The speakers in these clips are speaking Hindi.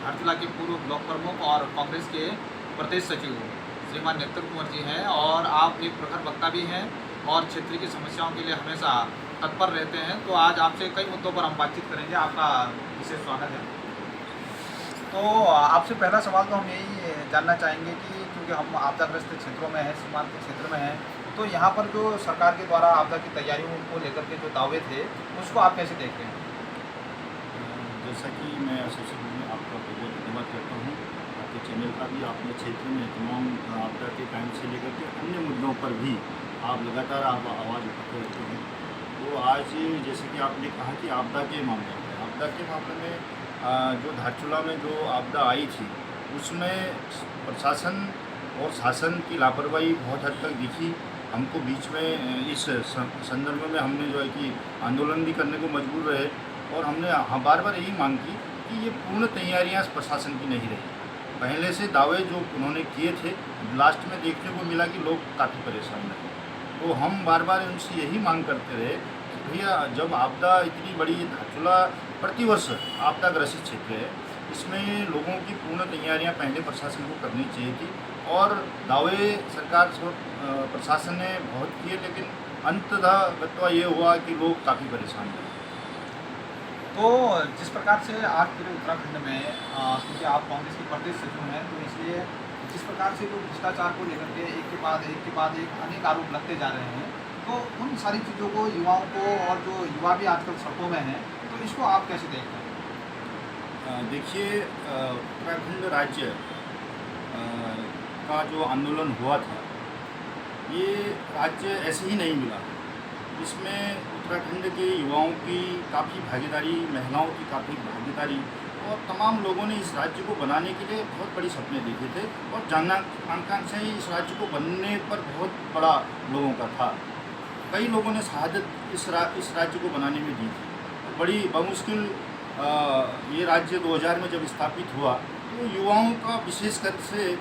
धारचूला के पूर्व ब्लॉक प्रमुख और कांग्रेस के प्रदेश सचिव श्रीमान नेत्र कुंवर जी हैं और आप एक प्रखर वक्ता भी हैं और क्षेत्र की समस्याओं के लिए हमेशा तत्पर रहते हैं। तो आज आपसे कई मुद्दों पर हम बातचीत करेंगे। आपका विशेष स्वागत है। तो आपसे पहला सवाल तो हम यही जानना चाहेंगे कि क्योंकि हम आपदाग्रस्त क्षेत्रों में हैं, सीमांत के क्षेत्र में हैं, तो यहाँ पर जो सरकार के द्वारा आपदा की तैयारियों को लेकर के जो दावे थे उसको आप कैसे देख रहे हैं? जैसा कि मैं सबसे पहले आपका बहुत बहुत धन्यवाद करता हूँ। आपके चैनल का भी अपने क्षेत्र में तमाम आपदा के टाइम से लेकर के अन्य मुद्दों पर भी आप लगातार आवाज़ उठाते रहते हैं। तो आज जैसे कि आपने कहा कि आपदा के मामले में जो धारचूला में जो आपदा आई थी उसमें प्रशासन और शासन की लापरवाही बहुत हद तक दिखी। हमको बीच में इस संदर्भ में हमने जो है कि आंदोलन भी करने को मजबूर रहे और हमने बार बार यही मांग की कि ये पूर्ण तैयारियां प्रशासन की नहीं रही। पहले से दावे जो उन्होंने किए थे लास्ट में देखने को मिला कि लोग काफ़ी परेशान रहे। तो हम बार बार उनसे यही मांग करते रहे कि भैया जब आपदा इतनी बड़ी धारचूला प्रतिवर्ष आपदाग्रसित क्षेत्र है, इसमें लोगों की पूर्ण तैयारियां पहले प्रशासन को करनी चाहिए थी और दावे सरकार प्रशासन ने बहुत किए, लेकिन अंततः ये हुआ कि लोग काफ़ी परेशान रहे। तो जिस प्रकार से आज पूरे उत्तराखंड में क्योंकि आप कांग्रेस के प्रदेश सचिव हैं, तो इसलिए जिस प्रकार से जो भ्रष्टाचार को लेकर के एक के बाद एक अनेक आरोप लगते जा रहे हैं, तो उन सारी चीज़ों को युवाओं को और जो युवा भी आजकल सड़कों में हैं, तो इसको आप कैसे देखते हैं? देखिए, उत्तराखंड राज्य का जो आंदोलन हुआ था ये राज्य ऐसे ही नहीं मिला। इसमें उत्तराखंड के युवाओं की काफ़ी भागीदारी, महिलाओं की काफ़ी भागीदारी और तमाम लोगों ने इस राज्य को बनाने के लिए बहुत बड़ी सपने देखे थे और जन आकांक्षा ही इस राज्य को बनने पर बहुत बड़ा लोगों का था। कई लोगों ने शहादत इस राज्य को बनाने में दी थी। बड़ी बमुश्किल ये राज्य 2000 में जब स्थापित हुआ तो युवाओं का विशेषकर से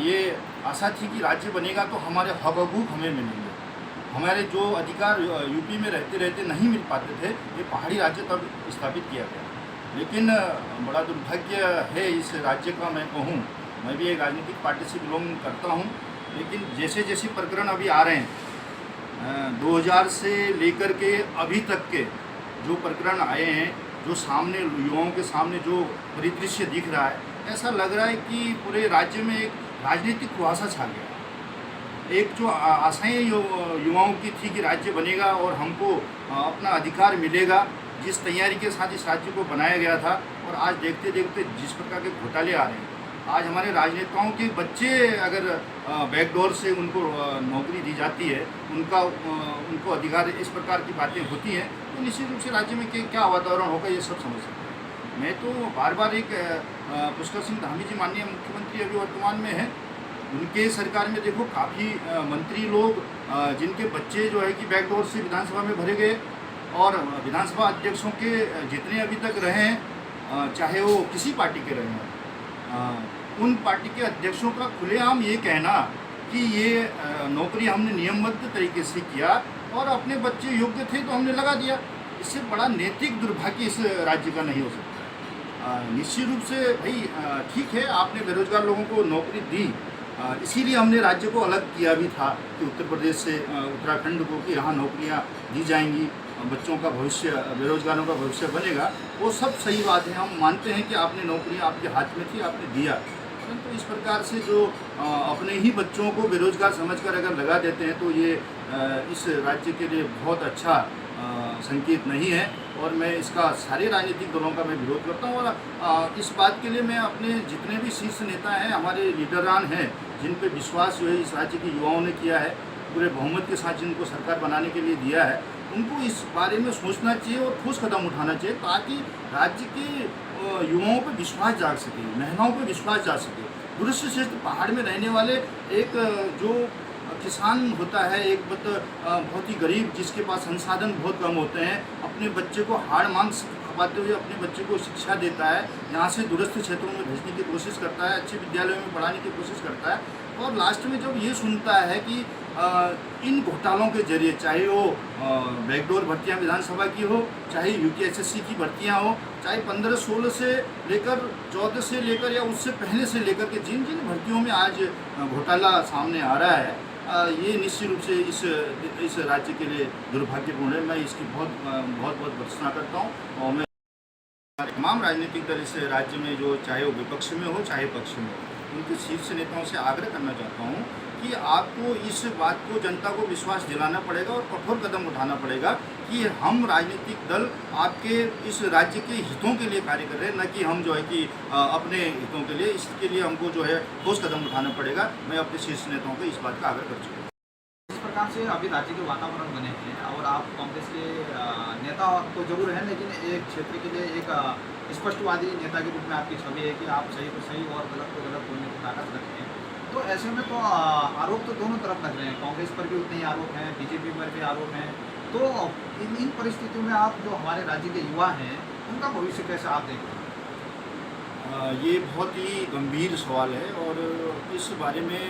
ये आशा थी कि राज्य बनेगा तो हमारे हक हकूक़ हमें मिलेंगे। हमारे जो अधिकार यूपी में रहते रहते नहीं मिल पाते थे, ये पहाड़ी राज्य तब स्थापित किया गया। लेकिन बड़ा दुर्भाग्य है इस राज्य का। मैं कहूँ, मैं भी एक राजनीतिक पार्टी से बिलोंग करता हूँ, लेकिन जैसे जैसे प्रकरण अभी आ रहे हैं 2000 से लेकर के अभी तक के जो प्रकरण आए हैं, जो सामने युवाओं के सामने जो परिदृश्य दिख रहा है, ऐसा लग रहा है कि पूरे राज्य में एक राजनीतिक कुआसा छा गया। एक जो आशाएं युवाओं की थी कि राज्य बनेगा और हमको अपना अधिकार मिलेगा, जिस तैयारी के साथ इस राज्य को बनाया गया था, और आज देखते देखते जिस प्रकार के घोटाले आ रहे हैं, आज हमारे राजनेताओं के बच्चे अगर बैकडोर से उनको नौकरी दी जाती है, उनको अधिकार, इस प्रकार की बातें होती हैं, तो निश्चित रूप से राज्य में क्या वातावरण होगा ये सब समझ सकते हैं। मैं तो बार बार एक पुष्कर सिंह धामी जी माननीय मुख्यमंत्री अभी वर्तमान में हैं, उनके सरकार में देखो काफ़ी मंत्री लोग जिनके बच्चे जो है कि बैकडोर से विधानसभा में भरे गए, और विधानसभा अध्यक्षों के जितने अभी तक रहे हैं, चाहे वो किसी पार्टी के रहे हैं, उन पार्टी के अध्यक्षों का खुलेआम ये कहना कि ये नौकरी हमने नियमबद्ध तरीके से किया और अपने बच्चे योग्य थे तो हमने लगा दिया। इससे बड़ा नैतिक दुर्भाग्य इस राज्य का नहीं हो सकता। निश्चित रूप से भाई ठीक है, आपने बेरोजगार लोगों को नौकरी दी, इसीलिए हमने राज्य को अलग किया भी था कि उत्तर प्रदेश से उत्तराखंड को कि यहाँ नौकरियाँ दी जाएंगी, बच्चों का भविष्य, बेरोजगारों का भविष्य बनेगा। वो सब सही बात है, हम मानते हैं कि आपने नौकरियाँ आपके हाथ में थी, आपने दिया। परंतु इस प्रकार से जो अपने ही बच्चों को बेरोजगार समझकर अगर लगा देते हैं तो ये इस राज्य के लिए बहुत अच्छा संकेत नहीं है, और मैं इसका सारे राजनीतिक दलों का मैं विरोध करता हूँ। और इस बात के लिए मैं अपने जितने भी शीर्ष नेता हैं, हमारे लीडरान हैं, जिन पे विश्वास जो है इस राज्य के युवाओं ने किया है, पूरे बहुमत के साथ जिनको सरकार बनाने के लिए दिया है, उनको इस बारे में सोचना चाहिए और ठोस कदम उठाना चाहिए, ताकि राज्य के युवाओं पर विश्वास जाग सके, महिलाओं पर विश्वास जाग सके। दूरस्थ क्षेत्र पहाड़ में रहने वाले एक जो किसान होता है, एक बहुत ही गरीब, जिसके पास संसाधन बहुत कम होते हैं, अपने बच्चे को हाड़ मांस खपाते हुए अपने बच्चे को शिक्षा देता है, यहाँ से दूरस्थ क्षेत्रों में भेजने की कोशिश करता है, अच्छे विद्यालयों में पढ़ाने की कोशिश करता है, और लास्ट में जब ये सुनता है कि इन घोटालों के जरिए, चाहे वो बैकडोर भर्तियां विधानसभा की हो, चाहे यूपीएसएससी की भर्तियां हो, चाहे 15-16 से लेकर 14 से लेकर या उससे पहले से लेकर के जिन जिन भर्तियों में आज घोटाला सामने आ रहा है, ये निश्चित रूप से इस राज्य के लिए दुर्भाग्यपूर्ण है। मैं इसकी बहुत भर्त्सना करता हूँ और मैं तमाम राजनीतिक दल इस राज्य में जो चाहे वो विपक्ष में हो चाहे पक्ष में हो, उनके शीर्ष नेताओं से आग्रह करना चाहता हूँ कि आपको इस बात को जनता को विश्वास दिलाना पड़ेगा और कठोर कदम उठाना पड़ेगा कि हम राजनीतिक दल आपके इस राज्य के हितों के लिए कार्य कर रहे हैं, न कि हम जो है कि अपने हितों के लिए। इसके लिए हमको जो है ठोस कदम उठाना पड़ेगा। मैं अपने शीर्ष नेताओं को इस बात का आग्रह कर चुका हूँ। इस प्रकार से अभी राज्य के वातावरण बने हैं और आप कांग्रेस के नेता तो जरूर हैं, लेकिन एक क्षेत्र के लिए एक स्पष्टवादी नेता के रूप में आपकी छवि है कि आप सही को सही और गलत को गलत बोलने की ताकत रखते हैं। तो ऐसे में तो आरोप तो दोनों तरफ लग रहे हैं, कांग्रेस पर भी उतने ही आरोप हैं, बीजेपी पर भी आरोप हैं। तो इन परिस्थितियों में आप जो हमारे राज्य के युवा हैं उनका भविष्य कैसे आप देखते हैं? ये बहुत ही गंभीर सवाल है और इस बारे में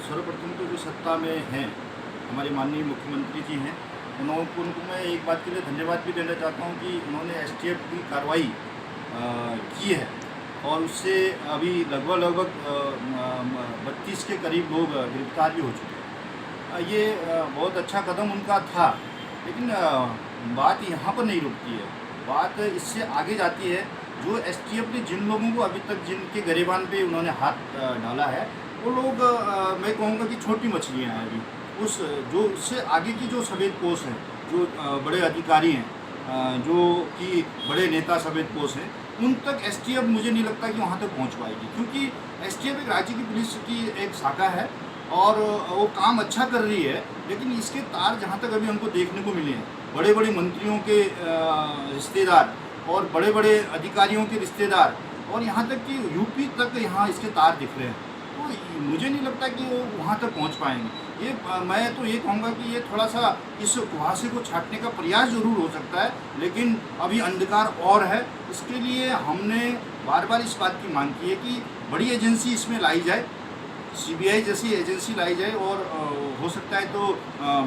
सर्वप्रथम तो जो सत्ता में हैं हमारे माननीय मुख्यमंत्री जी हैं, उनको मैं एक बात के लिए धन्यवाद भी देना चाहता हूं कि उन्होंने एसटीएफ की कार्रवाई की है और उससे अभी लगभग 32 के करीब लोग गिरफ्तार भी हो चुके हैं। ये बहुत अच्छा कदम उनका था, लेकिन बात यहाँ पर नहीं रुकती है, बात इससे आगे जाती है। जो एसटीएफ ने जिन लोगों को अभी तक जिनके गरेबान पे उन्होंने हाथ डाला है, वो लोग मैं कहूँगा कि छोटी मछलियाँ हैं अभी। जो उससे आगे की जो सफ़ेद पोश हैं, जो बड़े अधिकारी हैं, जो कि बड़े नेता सफ़ेद पोश हैं, उन तक एसटीएफ मुझे नहीं लगता कि वहाँ तक पहुँच पाएगी, क्योंकि एसटीएफ एक राज्य की पुलिस की एक शाखा है और वो काम अच्छा कर रही है। लेकिन इसके तार जहाँ तक अभी हमको देखने को मिले हैं, बड़े बड़े मंत्रियों के रिश्तेदार और बड़े बड़े अधिकारियों के रिश्तेदार और यहाँ तक कि यूपी तक यहाँ इसके तार दिख रहे हैं। तो मुझे नहीं लगता कि वो वहाँ तक पहुँच पाएंगे। मैं तो ये कहूँगा कि ये थोड़ा सा इस कुहासे को छाटने का प्रयास जरूर हो सकता है, लेकिन अभी अंधकार और है। इसके लिए हमने बार बार इस बात की मांग की है कि बड़ी एजेंसी इसमें लाई जाए, सीबीआई जैसी एजेंसी लाई जाए और हो सकता है तो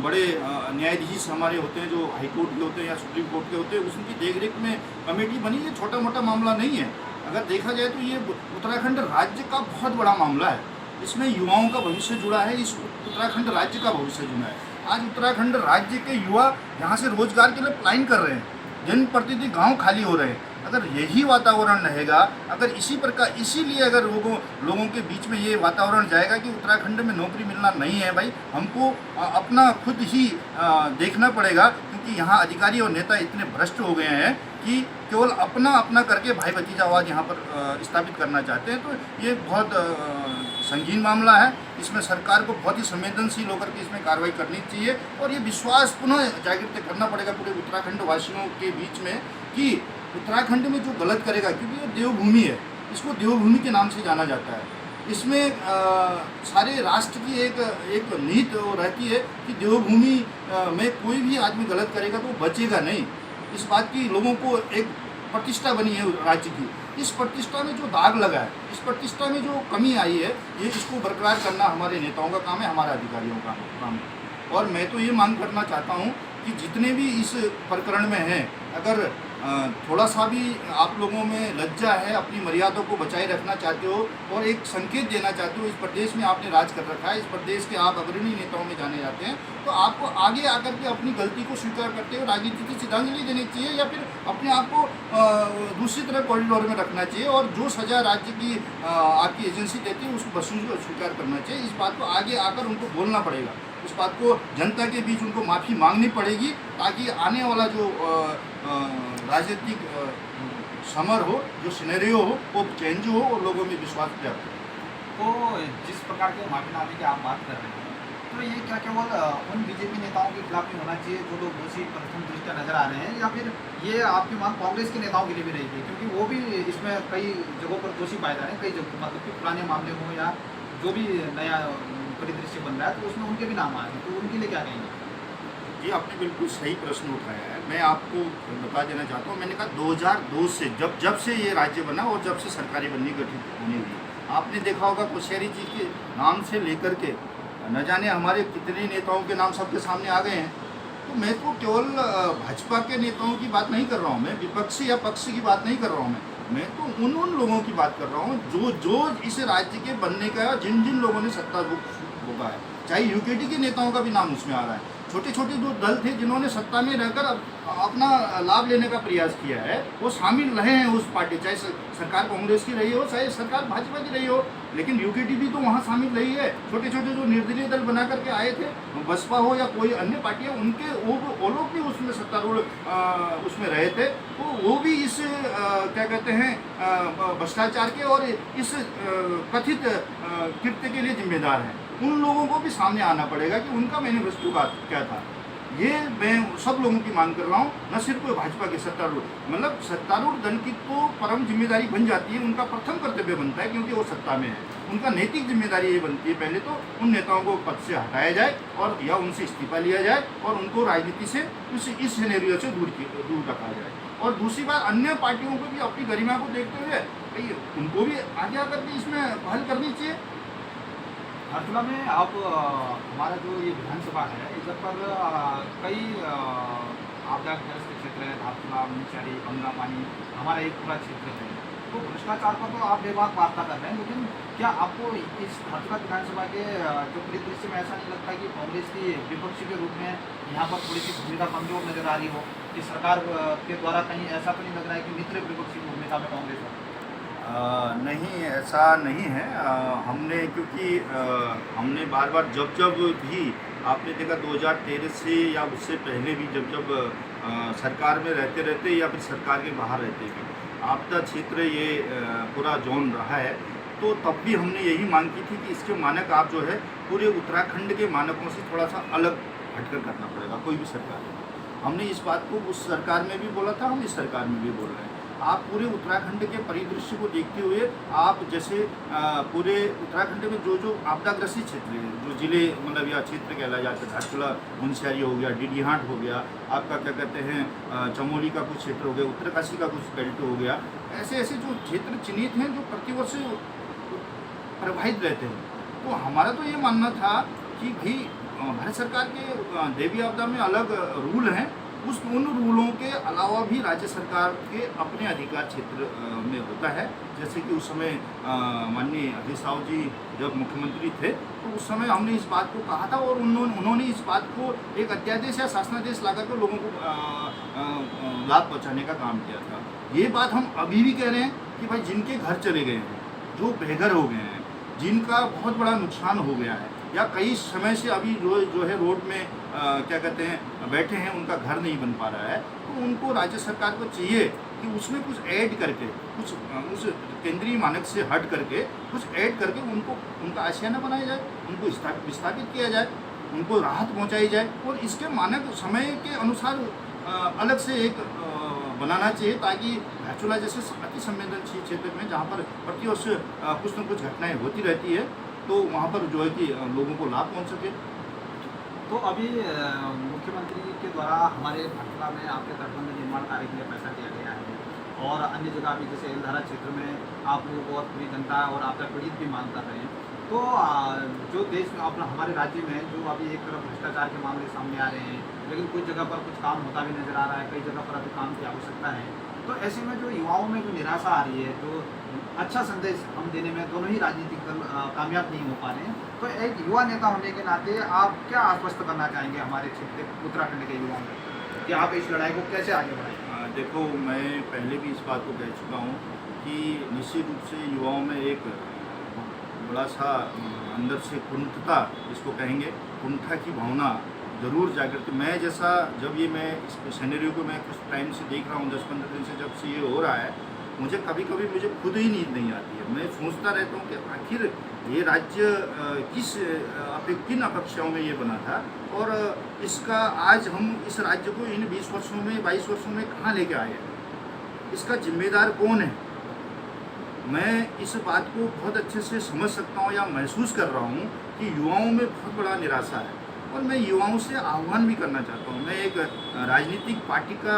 बड़े न्यायाधीश हमारे होते हैं जो हाई कोर्ट के होते हैं या सुप्रीम कोर्ट के होते हैं, उसकी देखरेख में कमेटी बनी। ये छोटा मोटा मामला नहीं है, अगर देखा जाए तो ये उत्तराखंड राज्य का बहुत बड़ा मामला है। इसमें युवाओं का भविष्य जुड़ा है, इस उत्तराखंड राज्य का भविष्य जुड़ा है। आज उत्तराखंड राज्य के युवा यहाँ से रोजगार के लिए पलायन कर रहे हैं, दिन प्रतिदिन गाँव खाली हो रहे हैं। अगर यही वातावरण रहेगा, अगर इसी प्रकार इसीलिए अगर लोगों के बीच में ये वातावरण जाएगा कि उत्तराखंड में नौकरी मिलना नहीं है, भाई हमको अपना खुद ही देखना पड़ेगा, क्योंकि यहाँ अधिकारी और नेता इतने भ्रष्ट हो गए हैं कि केवल अपना करके भाई भतीजावाद यहाँ पर स्थापित करना चाहते हैं। तो ये बहुत संगीन मामला है, इसमें सरकार को बहुत ही संवेदनशील होकर के इसमें कार्रवाई करनी चाहिए और ये विश्वास पुनः जागृत करना पड़ेगा पूरे उत्तराखंड वासियों के बीच में कि उत्तराखंड में जो गलत करेगा, क्योंकि ये देवभूमि है, इसको देवभूमि के नाम से जाना जाता है। इसमें सारे राष्ट्र की एक नीति रहती है कि देवभूमि में कोई भी आदमी गलत करेगा तो वो बचेगा नहीं। इस बात की लोगों को एक प्रतिष्ठा बनी है राज्य की। इस प्रतिष्ठा में जो दाग लगा है, इस प्रतिष्ठा में जो कमी आई है, ये इसको बरकरार करना हमारे नेताओं का काम है, हमारे अधिकारियों का काम है। और मैं तो ये मांग करना चाहता हूँ कि जितने भी इस प्रकरण में हैं, अगर थोड़ा सा भी आप लोगों में लज्जा है, अपनी मर्यादा को बचाए रखना चाहते हो और एक संकेत देना चाहते हो, इस प्रदेश में आपने राज कर रखा है, इस प्रदेश के आप अग्रणी नेताओं में जाने जाते हैं, तो आपको आगे आकर के अपनी गलती को स्वीकार करते हुए राजनीति की श्रद्धांजलि देनी चाहिए या फिर अपने आप को दूसरी तरह कॉरिडोर में रखना चाहिए और जो सज़ा राज्य की आपकी एजेंसी देती है उसको बसूल स्वीकार करना चाहिए। इस बात को आगे आकर उनको बोलना पड़ेगा, इस बात को जनता के बीच उनको माफ़ी मांगनी पड़ेगी, ताकि आने वाला जो राजनीतिक समर हो, जो सिनेरियो हो, वो चेंज हो और लोगों में विश्वास प्राप्त हो। तो जिस प्रकार के माफीनामे की आप बात कर रहे हैं, तो ये क्या केवल उन बीजेपी नेताओं के खिलाफ ही होना चाहिए जो लोग दोषी प्रथम दृष्टया नजर आ रहे हैं, या फिर ये आपकी मांग कांग्रेस के नेताओं के लिए भी रहेगी, क्योंकि वो भी इसमें कई जगहों पर दोषी पाए जा रहे हैं, कई जगह मतलब कि पुराने मामले हों या जो भी नया परिदृश्य बन रहा है तो उसमें उनके भी नाम आए हैं, तो उनके लिए क्या कहेंगे? ये आपने बिल्कुल सही प्रश्न उठाया है। मैं आपको बता देना चाहता हूँ, मैंने कहा 2002 से जब से ये राज्य बना और जब से सरकारी बंदी गठित होने हुई, आपने देखा होगा कोश्यारी जी के नाम से लेकर के न जाने हमारे कितने नेताओं के नाम सबके सामने आ गए हैं। तो मैं तो केवल भाजपा के नेताओं की बात नहीं कर रहा हूँ, मैं विपक्षी या पक्ष की बात नहीं कर रहा हूँ, मैं तो उन लोगों की बात कर रहा हूँ जो इस राज्य के बनने का, जिन जिन लोगों ने सत्ता भोगा है। चाहे यूकेटी के नेताओं का भी नाम उसमें आ रहा है। छोटे छोटे जो दल थे जिन्होंने सत्ता में रहकर अपना लाभ लेने का प्रयास किया है, वो शामिल रहे हैं उस पार्टी, चाहे सरकार कांग्रेस की रही हो, चाहे सरकार भाजपा की रही हो, लेकिन यूकेटी भी तो वहाँ शामिल रही है। छोटे छोटे जो निर्दलीय दल बना करके आए थे, बसपा हो या कोई अन्य पार्टियाँ, उनके वो लोग भी उसमें सत्तारूढ़ उसमें रहे थे। तो वो भी इस क्या कहते हैं भ्रष्टाचार के और इस कथित कृत्य के लिए जिम्मेदार हैं। उन लोगों को भी सामने आना पड़ेगा कि उनका मैनिफेस्टो क्या था। ये मैं सब लोगों की मांग कर रहा हूँ, न सिर्फ भाजपा के सत्तारूढ़, मतलब सत्तारूढ़ दल की तो परम जिम्मेदारी बन जाती है, उनका प्रथम कर्तव्य बनता है, क्योंकि वो सत्ता में है। उनका नैतिक जिम्मेदारी ये बनती है पहले तो उन नेताओं को पद से हटाया जाए और या उनसे इस्तीफा लिया जाए और उनको राजनीति से इस सिनेरियो से दूर रखा जाए। और दूसरी बात, अन्य पार्टियों को भी अपनी गरिमा को देखते हुए भाई उनको भी आगे आकर के इसमें पहल करनी चाहिए। धारचूला में आप हमारा जो ये विधानसभा है, इधर पर कई आपदाग्रस्त क्षेत्र है, धारचूला, मुंशियारी, गंगा पानी, हमारा एक पूरा क्षेत्र है। तो भ्रष्टाचार पर तो आप बेबाक वार्ता कर रहे हैं, लेकिन क्या आपको इस धारचूला विधानसभा के जो परिदृश्य में ऐसा नहीं लगता कि कांग्रेस की विपक्षी के रूप में यहाँ पर थोड़ी सी भूमिका कमजोर नजर आ रही हो, कि सरकार के द्वारा कहीं ऐसा तो नहीं लग रहा है कि मित्र विपक्षी भूमिका में कांग्रेस है? नहीं, ऐसा नहीं है। क्योंकि हमने बार बार जब भी आपने देखा 2013 से या उससे पहले भी जब सरकार में रहते या फिर सरकार के बाहर रहते भी आपदा क्षेत्र ये पूरा जोन रहा है, तो तब भी हमने यही मांग की थी कि इसके मानक आप जो है पूरे उत्तराखंड के मानकों से थोड़ा सा अलग हटकर करना पड़ेगा, कोई भी सरकार है। हमने इस बात को उस सरकार में भी बोला था, हम इस सरकार में भी बोल रहे हैं। आप पूरे उत्तराखंड के परिदृश्य को देखते हुए आप जैसे पूरे उत्तराखंड में जो आपदाग्रस्त क्षेत्र है, जो जिले मतलब या क्षेत्र कहलाया जाता है, धारचूला, मुंशियारी हो गया, डीडीहाट हो गया, आपका क्या कहते हैं चमोली का कुछ क्षेत्र हो गया, उत्तरकाशी का कुछ बेल्ट हो गया, ऐसे जो क्षेत्र चिन्हित हैं जो प्रतिवर्ष प्रभावित रहते हैं। तो हमारा तो ये मानना था कि भाई भारत सरकार के देवी आपदा में अलग रूल हैं, उन रूलों के अलावा भी राज्य सरकार के अपने अधिकार क्षेत्र में होता है। जैसे कि उस समय माननीय हरीश राव जी जब मुख्यमंत्री थे, तो उस समय हमने इस बात को कहा था और उन्होंने इस बात को एक अध्यादेश या शासनादेश ला करके लोगों को लाभ पहुँचाने का काम किया था। ये बात हम अभी भी कह रहे हैं कि भाई जिनके घर चले गए हैं, जो बेघर हो गए हैं, जिनका बहुत बड़ा नुकसान हो गया है, या कई समय से अभी जो है रोड में क्या कहते हैं बैठे हैं, उनका घर नहीं बन पा रहा है, तो उनको राज्य सरकार को चाहिए कि उसमें कुछ ऐड करके, कुछ उस केंद्रीय मानक से हट करके कुछ ऐड करके उनका आशियाना बनाया जाए, उनको विस्थापित किया जाए, उनको राहत पहुंचाई जाए। और इसके मानक समय के अनुसार अलग से एक बनाना चाहिए, ताकि धारचूला जैसे अति संवेदनशील क्षेत्र में जहाँ पर प्रतिवर्ष कुछ न कुछ घटनाएँ होती रहती है, तो वहाँ पर जो है कि लोगों को लाभ पहुँच सके। तो अभी मुख्यमंत्री के द्वारा हमारे धारचूला में आपके तटबंध निर्माण कार्य के लिए पैसा दिया गया है, और अन्य जगह भी जैसे एलधारा क्षेत्र में आप लोगों को और पूरी जनता और आपका पीड़ित भी मांग कर रहे हैं। तो जो देश में अपना हमारे राज्य में जो अभी एक तरफ भ्रष्टाचार के मामले सामने आ रहे हैं, लेकिन कुछ जगह पर कुछ काम होता भी नजर आ रहा है, कई जगह पर अभी काम की आवश्यकता है। तो ऐसे में जो युवाओं में जो निराशा आ रही है, जो अच्छा संदेश हम देने में दोनों ही राजनीतिक दल कामयाब नहीं हो पा रहे हैं, तो एक युवा नेता होने के नाते आप क्या आश्वस्त करना चाहेंगे हमारे क्षेत्र उत्तराखंड के युवाओं में कि आप इस लड़ाई को कैसे आगे बढ़ाएं? देखो, मैं पहले भी इस बात को कह चुका हूँ कि निश्चित रूप से युवाओं में एक बड़ा सा अंदर से कुंठता, इसको कहेंगे कुंठा की भावना ज़रूर जागृत। मैं इस सिनेरियो को मैं कुछ टाइम से देख रहा हूँ, 10-15 दिन से जब से ये हो रहा है, मुझे कभी मुझे खुद ही नींद नहीं आती है। मैं सोचता रहता हूँ कि आखिर ये राज्य किन अपेक्षाओं में ये बना था, और इसका आज हम इस राज्य को इन 20 वर्षों में 22 वर्षों में कहाँ लेके आए हैं, इसका जिम्मेदार कौन है। मैं इस बात को बहुत अच्छे से समझ सकता हूँ या महसूस कर रहा हूँ कि युवाओं में बहुत बड़ा निराशा है। और मैं युवाओं से आह्वान भी करना चाहता हूँ। मैं एक राजनीतिक पार्टी का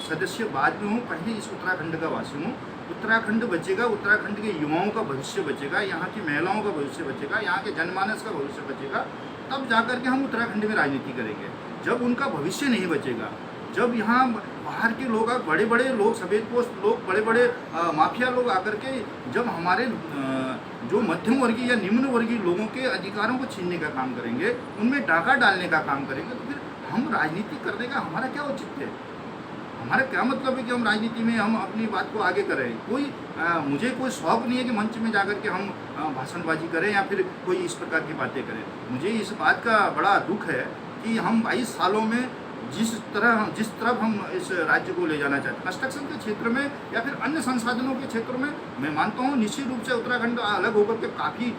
सदस्य बाद में हूँ, पहले इस उत्तराखंड का वासी हूँ। उत्तराखंड बचेगा, उत्तराखंड के युवाओं का भविष्य बचेगा, यहाँ की महिलाओं का भविष्य बचेगा, यहाँ के जनमानस का भविष्य बचेगा, तब जाकर के हम उत्तराखंड में राजनीति करेंगे। जब उनका भविष्य नहीं बचेगा, जब यहाँ बाहर के लोग, बड़े बड़े लोग, सफ़ेद पोस्ट लोग, बड़े बड़े माफिया लोग आकर के जब हमारे जो मध्यम वर्गीय या निम्न वर्गीय लोगों के अधिकारों को छीनने का काम करेंगे, उनमें डाका डालने का काम करेंगे, तो फिर हम राजनीति करने का हमारा क्या औचित्य है? हमारा क्या मतलब है कि हम राजनीति में हम अपनी बात को आगे करें? मुझे कोई शौक़ नहीं है कि मंच में जाकर के हम भाषणबाजी करें या फिर कोई इस प्रकार की बातें करें। मुझे इस बात का बड़ा दुख है कि हम 22 सालों में जिस तरफ हम इस राज्य को ले जाना चाहते हैं, कंस्ट्रक्शन के क्षेत्र में या फिर अन्य संसाधनों के क्षेत्र में, मैं मानता हूँ निश्चित रूप से उत्तराखंड अलग होकर के काफ़ी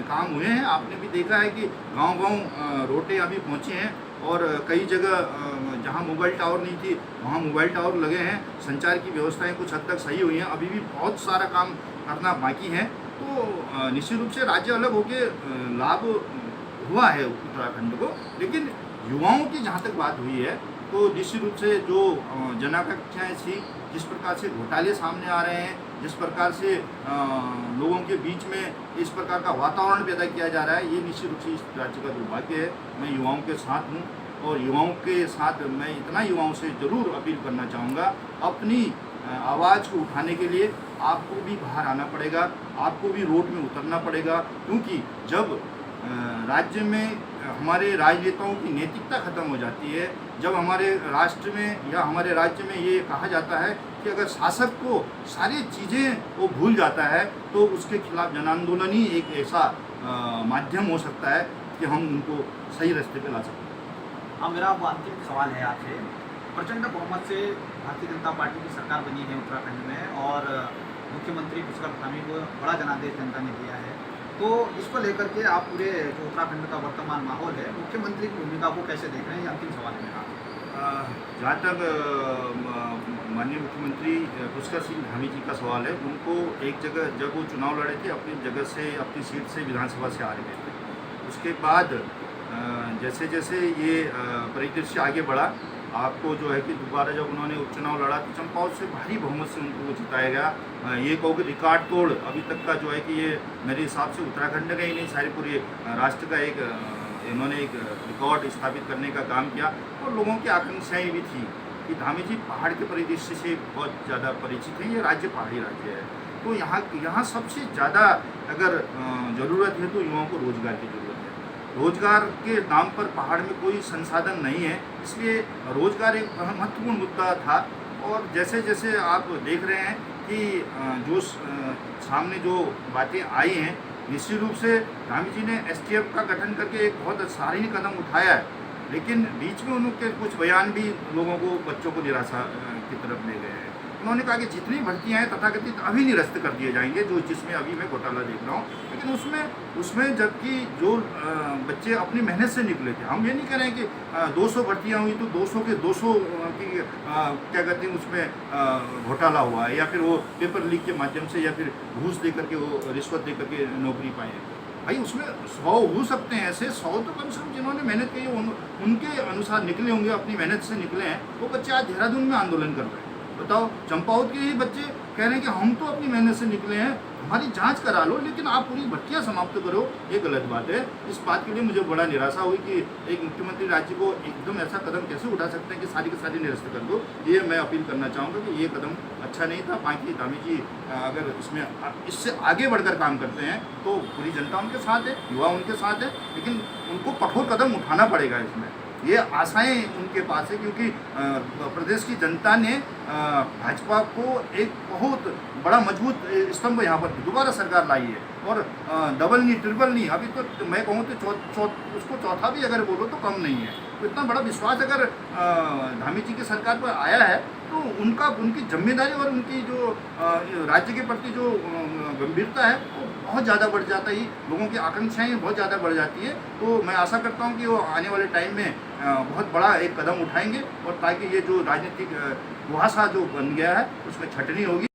काम हुए हैं। आपने भी देखा है कि गांव-गांव रोडें अभी पहुँची हैं और कई जगह जहां मोबाइल टावर नहीं थी वहां मोबाइल टावर लगे हैं। संचार की व्यवस्थाएं कुछ हद तक सही हुई हैं, अभी भी बहुत सारा काम करना बाकी है। तो निश्चित रूप से राज्य अलग होके लाभ हुआ है उत्तराखंड को, लेकिन युवाओं की जहाँ तक बात हुई है तो निश्चित रूप से जो जनाकांक्षाएँ थी, जिस प्रकार से घोटाले सामने आ रहे हैं, जिस प्रकार से लोगों के बीच में इस प्रकार का वातावरण पैदा किया जा रहा है, ये निश्चित रूप से इस राज्य का दुर्भाग्य है। मैं युवाओं के साथ हूँ और युवाओं के साथ मैं इतना युवाओं से ज़रूर अपील करना चाहूँगा, अपनी आवाज़ को उठाने के लिए आपको भी बाहर आना पड़ेगा, आपको भी रोड में उतरना पड़ेगा, क्योंकि जब राज्य में हमारे राजनेताओं की नैतिकता खत्म हो जाती है, जब हमारे राष्ट्र में या हमारे राज्य में ये कहा जाता है कि अगर शासक को सारी चीज़ें वो भूल जाता है तो उसके खिलाफ जन आंदोलन ही एक ऐसा माध्यम हो सकता है कि हम उनको सही रास्ते पे ला सकते हैं। हाँ, मेरा अंतिम सवाल है आपसे। प्रचंड बहुमत से भारतीय जनता पार्टी की सरकार बनी है उत्तराखंड में और मुख्यमंत्री पुष्कर धामी को बड़ा जनादेश जनता ने दिया है, तो इसको लेकर के आप पूरे जो उत्तराखंड का वर्तमान माहौल है, मुख्यमंत्री की भूमिका को कैसे देख रहे हैं? ये अंतिम सवाल है मेरा। जहाँ तक माननीय मुख्यमंत्री पुष्कर सिंह धामी जी का सवाल है, उनको एक जगह जब वो चुनाव लड़े थे अपनी जगह से, अपनी सीट से विधानसभा से हार गए थे। उसके बाद जैसे जैसे ये परिदृश्य आगे बढ़ा, आपको जो है कि दोबारा जब उन्होंने उपचुनाव लड़ा तो चंपावत से भारी बहुमत से उनको जिताया गया। ये कहो कि रिकॉर्ड तोड़ अभी तक का जो है कि ये मेरे हिसाब से उत्तराखंड का ही नहीं, सारे पूरे राष्ट्र का एक इन्होंने एक रिकॉर्ड स्थापित करने का काम किया। और लोगों की आकांक्षाएँ भी थी कि धामी जी पहाड़ के परिदृश्य से बहुत ज़्यादा परिचित हैं, ये राज्य पहाड़ी राज्य है, तो यहाँ सबसे ज़्यादा अगर ज़रूरत है तो युवाओं को रोज़गार की ज़रूरत है। रोज़गार के नाम पर पहाड़ में कोई संसाधन नहीं है, इसलिए रोज़गार एक महत्वपूर्ण मुद्दा था। और जैसे जैसे आप देख रहे हैं कि जो सामने जो बातें आई हैं, निश्चित रूप से धामी जी ने STF का गठन करके एक बहुत सराहनीय कदम उठाया है, लेकिन बीच में उनके कुछ बयान भी लोगों को, बच्चों को निराशा की तरफ ले गए हैं। उन्होंने कहा कि जितनी भर्तियां हैं तथाकथित अभी निरस्त कर दिए जाएंगे, जिसमें अभी मैं घोटाला देख रहा हूँ, लेकिन उसमें जबकि जो बच्चे अपनी मेहनत से निकले थे, हम ये नहीं कह रहे हैं कि 200 भर्तियाँ हुई तो 200 के 200 की क्या कहते हैं उसमें घोटाला हुआ है, या फिर वो पेपर लीक के माध्यम से या फिर घूस दे करके, वो रिश्वत दे करके नौकरी पाए हैं। भाई उसमें 100 हो सकते हैं ऐसे, 100 तो कम से कम जिन्होंने मेहनत की उनके अनुसार निकले होंगे, अपनी मेहनत से निकले हैं। वो बच्चे आज देहरादून में आंदोलन कर रहे हैं। बताओ, चंपावत के ही बच्चे कह रहे हैं कि हम तो अपनी मेहनत से निकले हैं, हमारी जांच करा लो, लेकिन आप पूरी भर्तियाँ समाप्त करो, ये गलत बात है। इस बात के लिए मुझे बड़ा निराशा हुई कि एक मुख्यमंत्री राज्य को एकदम ऐसा कदम कैसे उठा सकते हैं कि सारी की सारी निरस्त कर दो। ये मैं अपील करना चाहूँगा कि ये कदम अच्छा नहीं था। बाकी धामी जी अगर इससे आगे बढ़कर काम करते हैं तो पूरी जनता उनके साथ है, युवा उनके साथ है, लेकिन उनको कठोर कदम उठाना पड़ेगा। इसमें ये आशाएं उनके पास है, क्योंकि प्रदेश की जनता ने भाजपा को एक बहुत बड़ा मजबूत स्तंभ यहाँ पर दोबारा सरकार लाई है। और डबल नहीं, ट्रिपल नहीं, अभी तो मैं कहूँ तो उसको चौथा भी अगर बोलो तो कम नहीं है। तो इतना बड़ा विश्वास अगर धामी जी की सरकार पर आया है तो उनकी जिम्मेदारी और उनकी जो राज्य के प्रति जो गंभीरता है वो बहुत ज़्यादा बढ़ जाता है, लोगों की आकांक्षाएं बहुत ज़्यादा बढ़ जाती है। तो मैं आशा करता हूं कि वो आने वाले टाइम में बहुत बड़ा एक कदम उठाएंगे, और ताकि ये जो राजनीतिक कुहासा जो बन गया है उसमें छटनी होगी।